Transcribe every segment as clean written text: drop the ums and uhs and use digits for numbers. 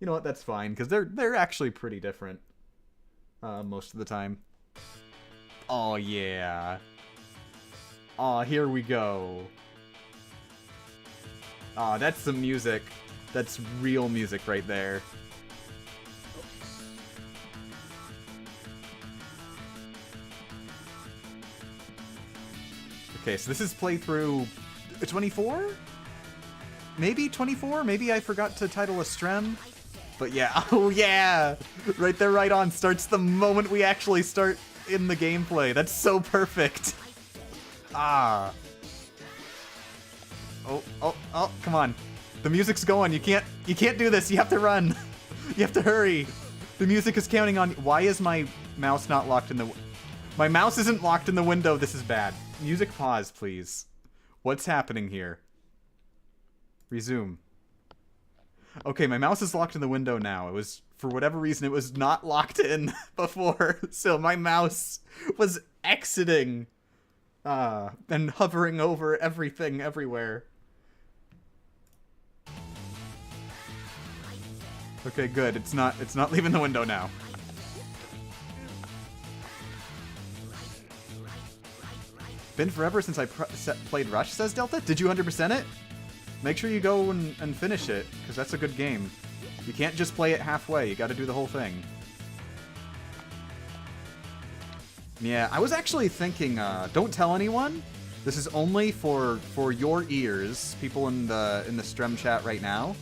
You know what? That's fine, because they're actually pretty different most of the time. Oh, yeah. Oh, here we go. Oh, that's some music. That's real music right there. Okay, so this is playthrough 24? Maybe 24? Maybe I forgot to title a Strem? But yeah, oh yeah! Right there, right on, starts the moment we actually start in the gameplay. That's so perfect. Ah. Oh, come on. The music's going. You can't do this. You have to run. You have to hurry. The music is counting on you. Why is my mouse not locked in the... My mouse isn't locked in the window. This is bad. Music pause, please. What's happening here? Resume. Okay, my mouse is locked in the window now. It was, for whatever reason, it was not locked in before. So my mouse was exiting and hovering over everything everywhere. Okay, good. It's not leaving the window now. Been forever since I played Rush, says Delta. Did you 100% it? Make sure you go and finish it, because that's a good game. You can't just play it halfway. You gotta do the whole thing. Yeah, I was actually thinking, don't tell anyone. This is only for your ears, people in the Strem chat right now.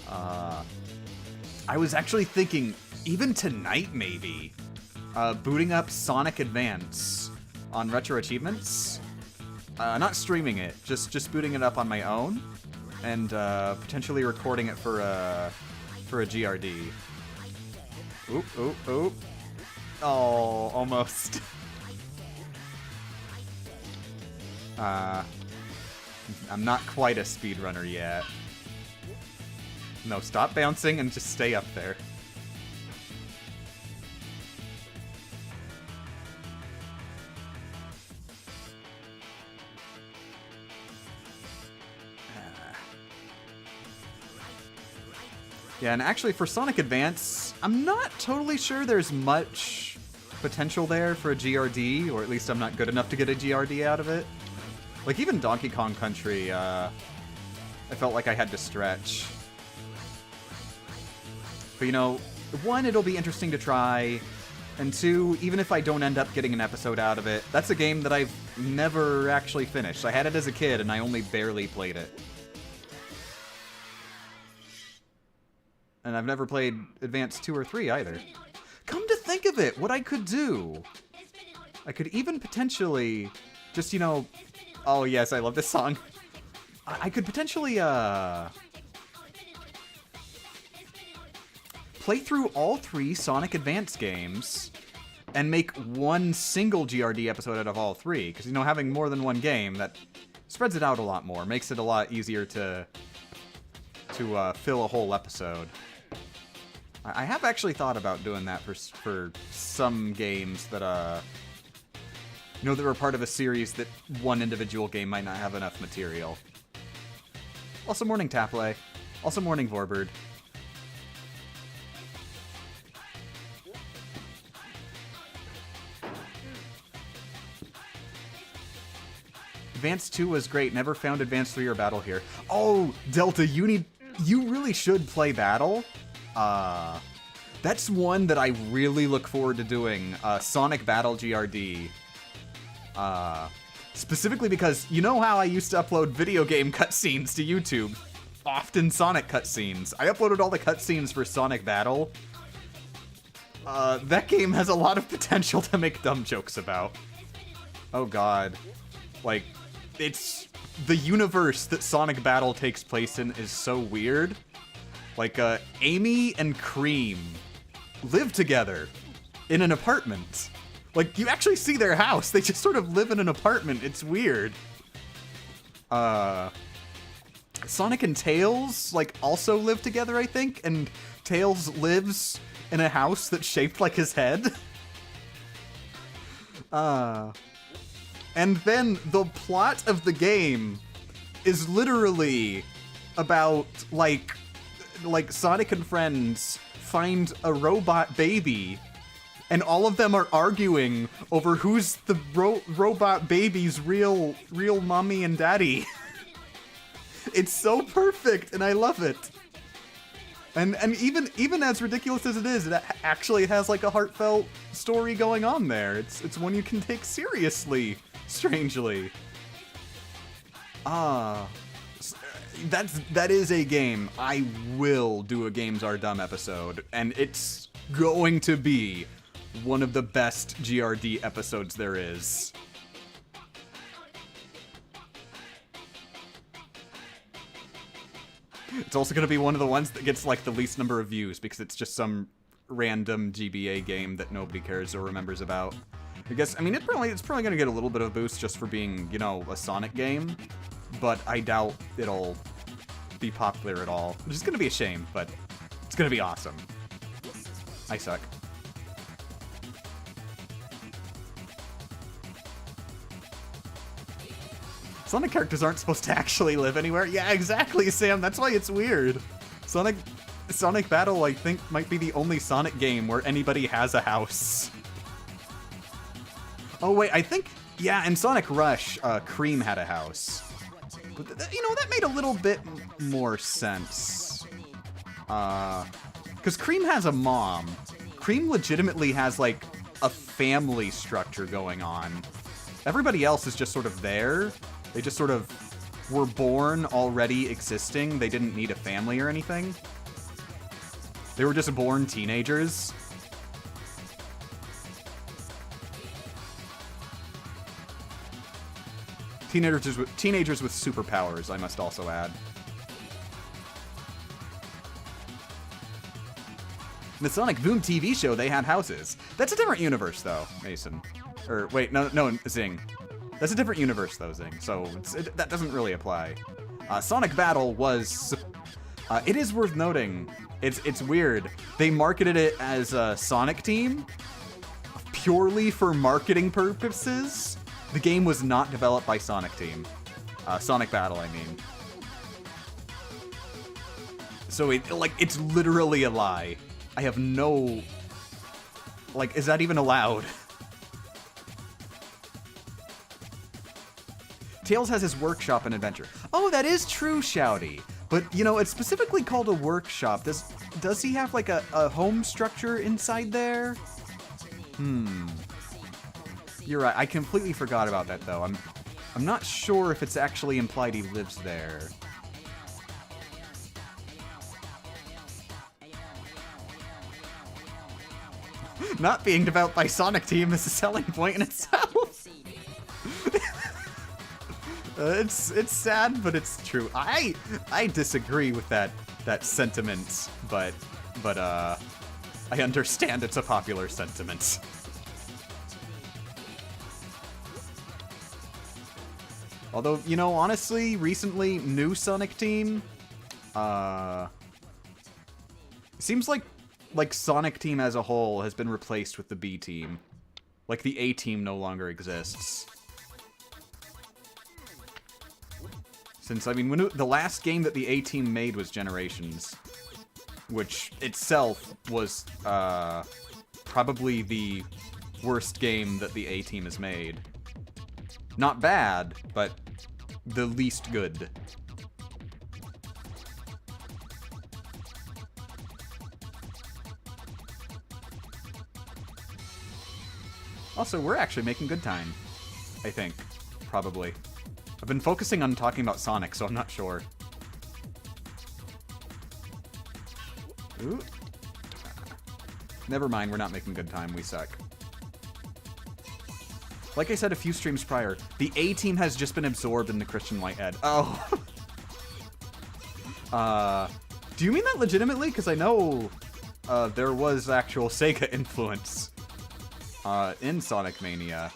I was actually thinking, even tonight maybe, booting up Sonic Advance on Retro Achievements. Not streaming it, just booting it up on my own, and potentially recording it for a GRD. Oop, oop, oop. Oh, almost. I'm not quite a speedrunner yet. No, stop bouncing and just stay up there. Yeah, and actually for Sonic Advance, I'm not totally sure there's much potential there for a GRD, or at least I'm not good enough to get a GRD out of it. Like, even Donkey Kong Country, I felt like I had to stretch. But, you know, one, it'll be interesting to try, and two, even if I don't end up getting an episode out of it, that's a game that I've never actually finished. I had it as a kid, and I only barely played it. And I've never played Advance 2 or 3 either. Come to think of it, what I could do... I could even potentially... Just, you know... Oh, yes, I love this song. I could potentially, play through all 3 Sonic Advance games and make one single GRD episode out of all 3. Because, you know, having more than one game, that spreads it out a lot more. Makes it a lot easier to fill a whole episode. I have actually thought about doing that for some games that, you know, that were part of a series that one individual game might not have enough material. Also morning Taplay. Also morning Vorbird. Advance 2 was great. Never found Advance 3 or Battle here. Oh, Delta, you really should play Battle. That's one that I really look forward to doing. Sonic Battle GRD. Specifically because, you know how I used to upload video game cutscenes to YouTube? Often Sonic cutscenes. I uploaded all the cutscenes for Sonic Battle. That game has a lot of potential to make dumb jokes about. Oh god. Like, it's... The universe that Sonic Battle takes place in is so weird. Like, Amy and Cream live together in an apartment. Like, you actually see their house. They just sort of live in an apartment. It's weird. Sonic and Tails, like, also live together, I think. And Tails lives in a house that's shaped like his head. And then the plot of the game is literally about, like, like, Sonic and friends find a robot baby, and all of them are arguing over who's the robot baby's real mommy and daddy. It's so perfect, and I love it. And even as ridiculous as it is, it actually has like a heartfelt story going on there. It's one you can take seriously, strangely. That is a game. I will do a Games Are Dumb episode, and it's going to be one of the best GRD episodes there is. It's also going to be one of the ones that gets like the least number of views because it's just some random GBA game that nobody cares or remembers about. I guess, I mean, it's probably going to get a little bit of a boost just for being, you know, a Sonic game, but I doubt it'll be popular at all, which is going to be a shame, but it's going to be awesome. I suck. Sonic characters aren't supposed to actually live anywhere. Yeah, exactly, Sam. That's why it's weird. Sonic Battle, I think, might be the only Sonic game where anybody has a house. Oh, wait, I think... Yeah, in Sonic Rush, Cream had a house. But, you know, that made a little bit more sense. Because Cream has a mom. Cream legitimately has, like, a family structure going on. Everybody else is just sort of there. They just sort of were born already existing. They didn't need a family or anything. They were just born teenagers. Teenagers with superpowers, I must also add. In the Sonic Boom TV show, they had houses. That's a different universe, though, Mason. Or, wait, no, Zing. That's a different universe, though, Zing, so that doesn't really apply. Sonic Battle was... it is worth noting, it's weird. They marketed it as a Sonic Team, purely for marketing purposes. The game was not developed by Sonic Team. Sonic Battle, I mean. So, it's literally a lie. I have no... Like, is that even allowed? Tails has his workshop and adventure. Oh, that is true, Shouty. But, you know, it's specifically called a workshop. Does he have, like, a home structure inside there? You're right. I completely forgot about that, though. I'm not sure if it's actually implied he lives there. Not being developed by Sonic Team is a selling point in itself. It's sad, but it's true. I disagree with that sentiment, but I understand it's a popular sentiment. Although, you know, honestly, recently, new Sonic Team, seems like Sonic Team as a whole has been replaced with the B Team. Like, the A Team no longer exists. Since, I mean, the last game that the A Team made was Generations, which itself was, probably the worst game that the A Team has made. Not bad, but the least good. Also, we're actually making good time. I think. Probably. I've been focusing on talking about Sonic, so I'm not sure. Ooh. Never mind, we're not making good time. We suck. Like I said a few streams prior, the A-Team has just been absorbed into Christian Whitehead. Oh. Do you mean that legitimately? Because I know there was actual Sega influence in Sonic Mania.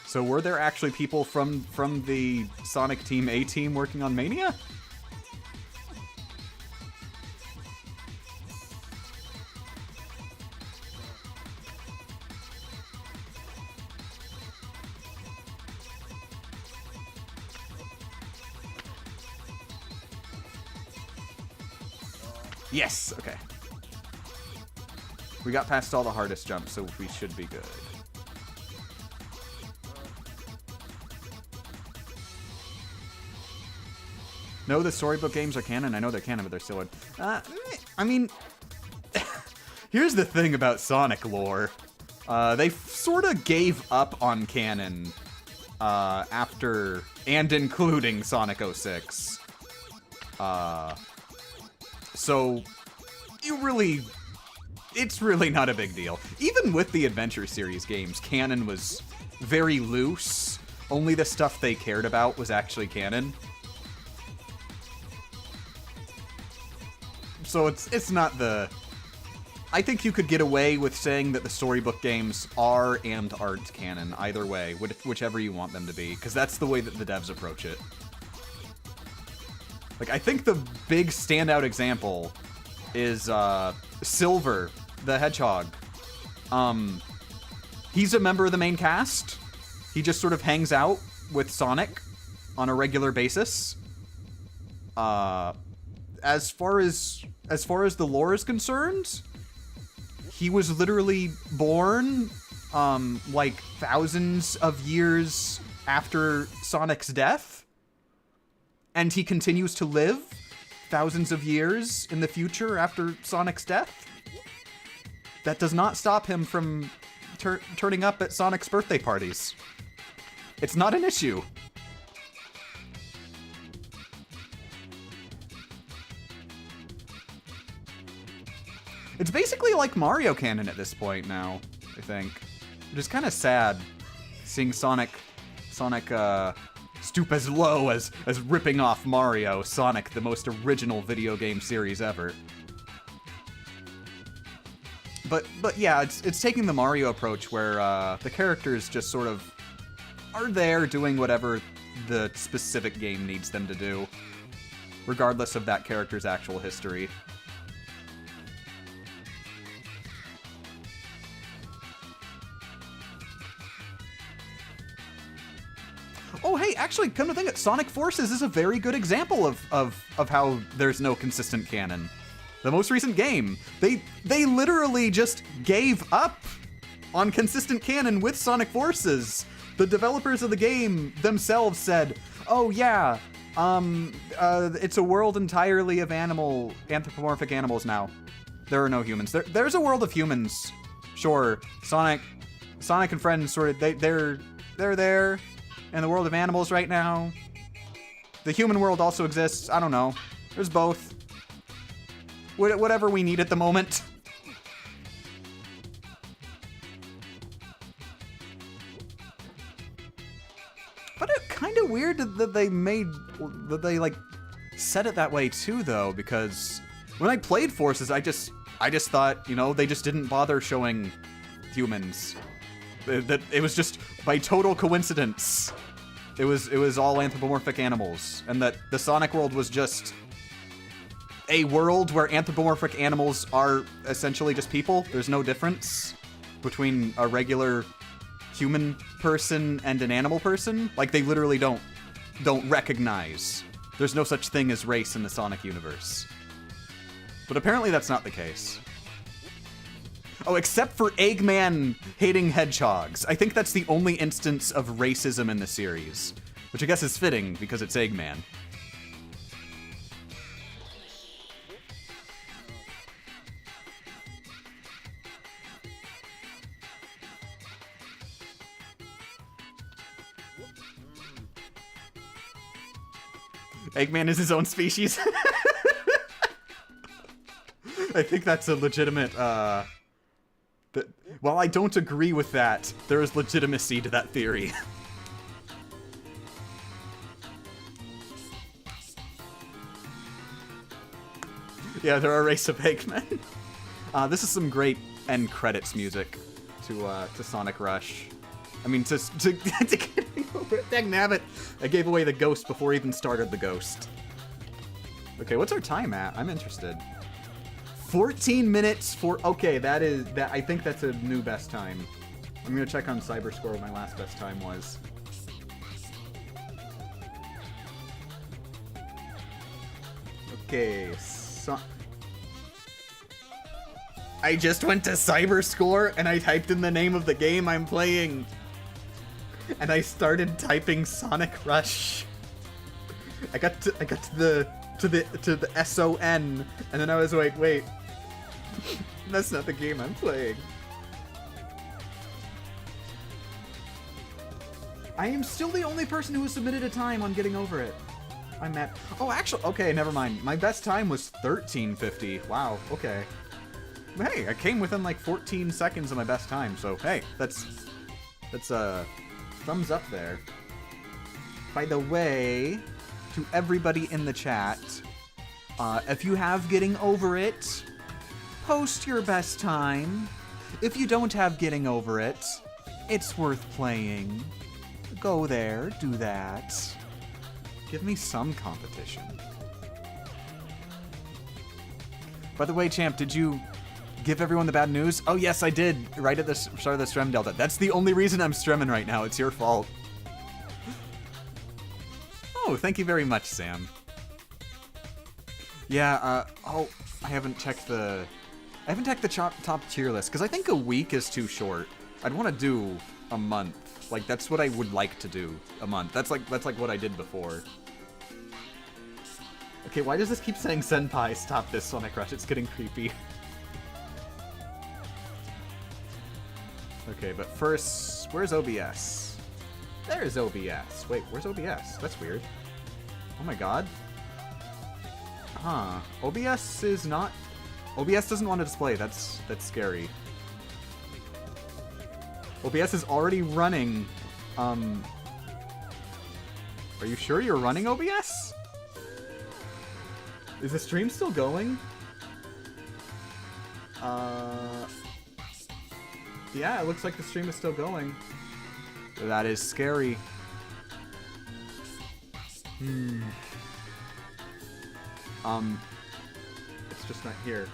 So were there actually people from the Sonic Team A-Team working on Mania? Yes! Okay. We got past all the hardest jumps, so we should be good. No, the storybook games are canon. I know they're canon, but they're still... I mean... Here's the thing about Sonic lore. They sort of gave up on canon after and including Sonic 06. So it's really not a big deal. Even with the Adventure Series games, canon was very loose. Only the stuff they cared about was actually canon. So it's not the... I think you could get away with saying that the storybook games are and aren't canon, either way, whichever you want them to be, because that's the way that the devs approach it. Like, I think the big standout example is Silver, the Hedgehog. He's a member of the main cast. He just sort of hangs out with Sonic on a regular basis. As far as the lore is concerned, he was literally born, like, thousands of years after Sonic's death. And he continues to live thousands of years in the future after Sonic's death. That does not stop him from turning up at Sonic's birthday parties. It's not an issue. It's basically like Mario canon at this point now, I think. Which is kind of sad, seeing Sonic stoop as low as ripping off Mario, Sonic, the most original video game series ever. But yeah, it's taking the Mario approach where the characters just sort of are there doing whatever the specific game needs them to do, regardless of that character's actual history. Oh, hey, actually, come to think of it, Sonic Forces is a very good example of how there's no consistent canon. The most recent game, they literally just gave up on consistent canon with Sonic Forces. The developers of the game themselves said, oh yeah, it's a world entirely of anthropomorphic animals now. There are no humans. There's a world of humans. Sure, Sonic and friends sort of, they're there. In the world of animals right now. The human world also exists. I don't know. There's both. Whatever we need at the moment. But it's kind of weird that they like said it that way too, though, because when I played Forces, I just thought, you know, they just didn't bother showing humans. That it was just by total coincidence. It was all anthropomorphic animals, and that the Sonic world was just a world where anthropomorphic animals are essentially just people. There's no difference between a regular human person and an animal person. Like, they literally don't recognize. There's no such thing as race in the Sonic universe. But apparently that's not the case. Oh, except for Eggman hating hedgehogs. I think that's the only instance of racism in the series. Which I guess is fitting, because it's Eggman. Eggman is his own species. I think that's a legitimate, while I don't agree with that, there is legitimacy to that theory. Yeah, they're a race of Eggmen. This is some great end credits music to Sonic Rush. I mean, to getting over it. Dagnabbit! I gave away the ghost before I even started the ghost. Okay, what's our time at? I'm interested. 14 minutes for... Okay, I think that's a new best time. I'm gonna check on Cyberscore what my last best time was. Okay, I just went to Cyberscore and I typed in the name of the game I'm playing. And I started typing Sonic Rush. I got to the SON, and then I was like, wait, that's not the game I'm playing. I am still the only person who has submitted a time on getting over it. I'm at... Oh, actually... Okay, never mind. My best time was 13:50. Wow, okay. Hey, I came within like 14 seconds of my best time, so hey, that's thumbs up there. By the way, to everybody in the chat, if you have getting over it, post your best time. If you don't have getting over it, it's worth playing. Go there, do that. Give me some competition. By the way, Champ, did you give everyone the bad news? Oh yes, I did, right at the start of the Strem Delta. That's the only reason I'm stremming right now. It's your fault. Oh, thank you very much, Sam. Yeah, oh, I haven't checked the top tier list, because I think a week is too short. I'd want to do a month. Like, that's what I would like to do, a month. That's like what I did before. Okay, why does this keep saying Senpai? Stop this, Sonic Rush. It's getting creepy. Okay, but first, where's OBS? There's OBS. Wait, where's OBS? That's weird. Oh my god. Huh. OBS is not... OBS doesn't want to display. That's scary. OBS is already running. Are you sure you're running OBS? Is the stream still going? Yeah, it looks like the stream is still going. That is scary. It's just not here.